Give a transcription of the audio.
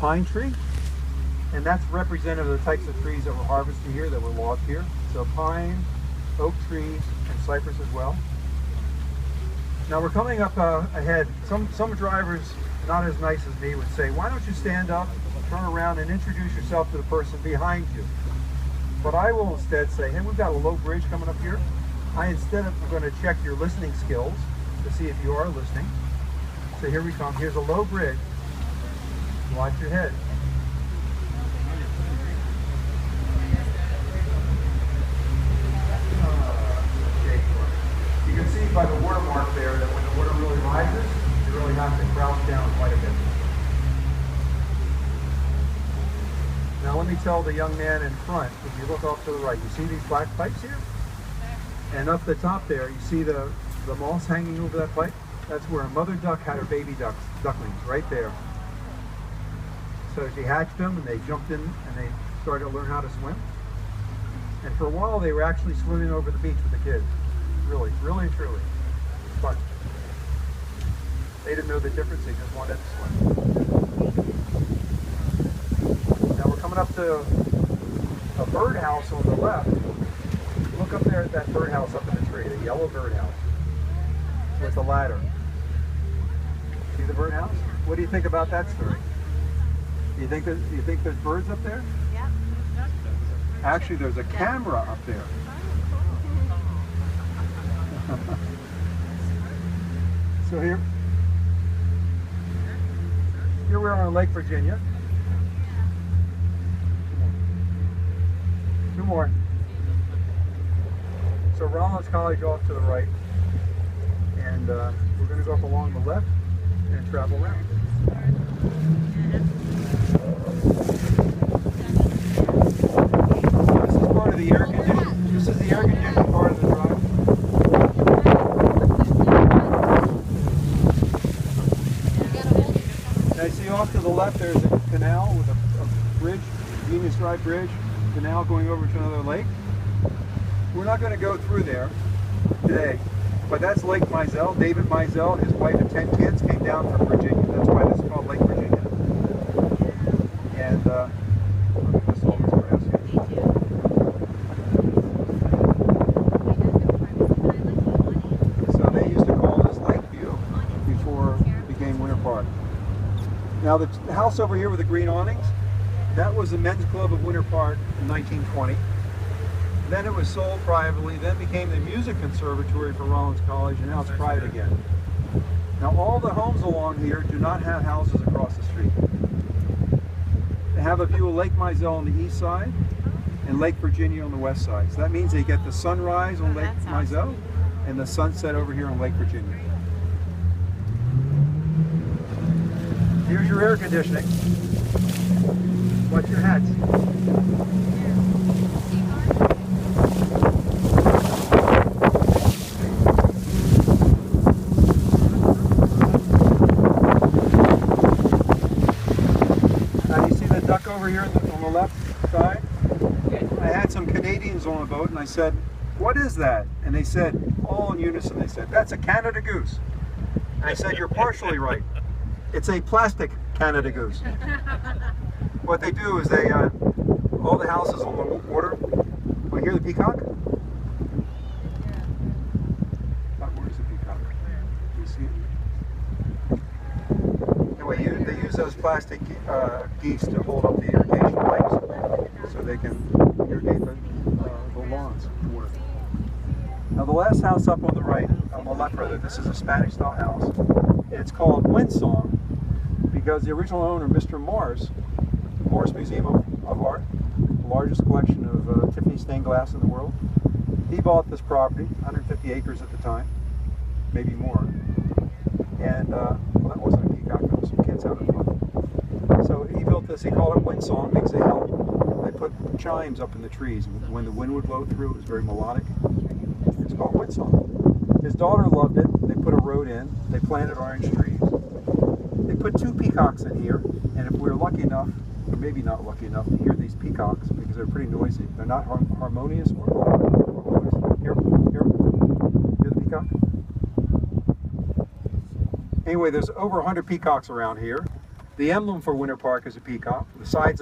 pine tree, and that's representative of the types of trees that were harvested here, that were logged here. So pine, oak trees, and cypress as well. Now we're coming up ahead. Some drivers, not as nice as me, would say, why don't you stand up, turn around, and introduce yourself to the person behind you? But I will instead say, hey, we've got a low bridge coming up here. I'm going to check your listening skills to see if you are listening. So here we come. Here's a low bridge. Watch your head. You can see by the watermark there that when the water really rises, you really have to crouch down quite a bit. Now let me tell the young man in front, if you look off to the right, you see these black pipes here? And up the top there, you see the moss hanging over that pipe? That's where a mother duck had her baby ducklings, right there. So she hatched them and they jumped in and they started to learn how to swim. And for a while they were actually swimming over the beach with the kids. Really, really and truly. But they didn't know the difference, they just wanted to swim. Now we're coming up to a birdhouse on the left. Look up there at that birdhouse up in the tree, the yellow birdhouse with the ladder. See the birdhouse? What do you think about that story? You think there's birds up there? Yeah. Actually, there's a camera up there. So here we're on Lake Virginia. Two more. So Rollins College off to the right, and we're going to go up along the left and travel around. This is part of the air conditioning. This is the air conditioning part of the drive. Now you see off to the left there's a canal with a bridge, Venus Drive Bridge, canal going over to another lake. We're not going to go through there today, but that's Lake Mizell. David Mizell, his wife and 10 kids came down from Virginia. That's why this is called Lake Virginia. And look at this all this grass here. So they used to call this Lakeview before it became Winter Park. Now the house over here with the green awnings, that was the men's club of Winter Park in 1920. Then it was sold privately, then became the music conservatory for Rollins College, and now it's private again. Now all the homes along here do not have houses across the street. They have a view of Lake Mizell on the east side and Lake Virginia on the west side. So that means they get the sunrise on Lake Mizell and the sunset over here on Lake Virginia. Here's your air conditioning. Watch your hats. Over here on the left side, I had some Canadians on a boat and I said, what is that? And they said, all in unison, they said, that's a Canada goose. And I said, you're partially right. It's a plastic Canada goose. What they do is they, all the houses on the water, you hear the peacock? Where's the peacock? Do you see it? Anyway, they use those plastic geese to hold up the irrigation pipes so they can irrigate the lawns with water. Now the last house up on the right, on the left rather, this is a Spanish style house. It's called Windsong because the original owner, Mr. Morse Museum of Art, the largest collection of Tiffany stained glass in the world, he bought this property, 150 acres at the time, maybe more. And well, that wasn't a peacock, there was some kids having fun. So he built this, he called it Windsong because they put chimes up in the trees. When the wind would blow through, it was very melodic. It's called Windsong. His daughter loved it. They put a road in. They planted orange trees. They put 2 peacocks in here, and if we were lucky enough, or maybe not lucky enough, to hear these peacocks, because they're pretty noisy. They're not harmonious or loud. Hear the peacock? Anyway, there's over 100 peacocks around here. The emblem for Winter Park is a peacock. The sides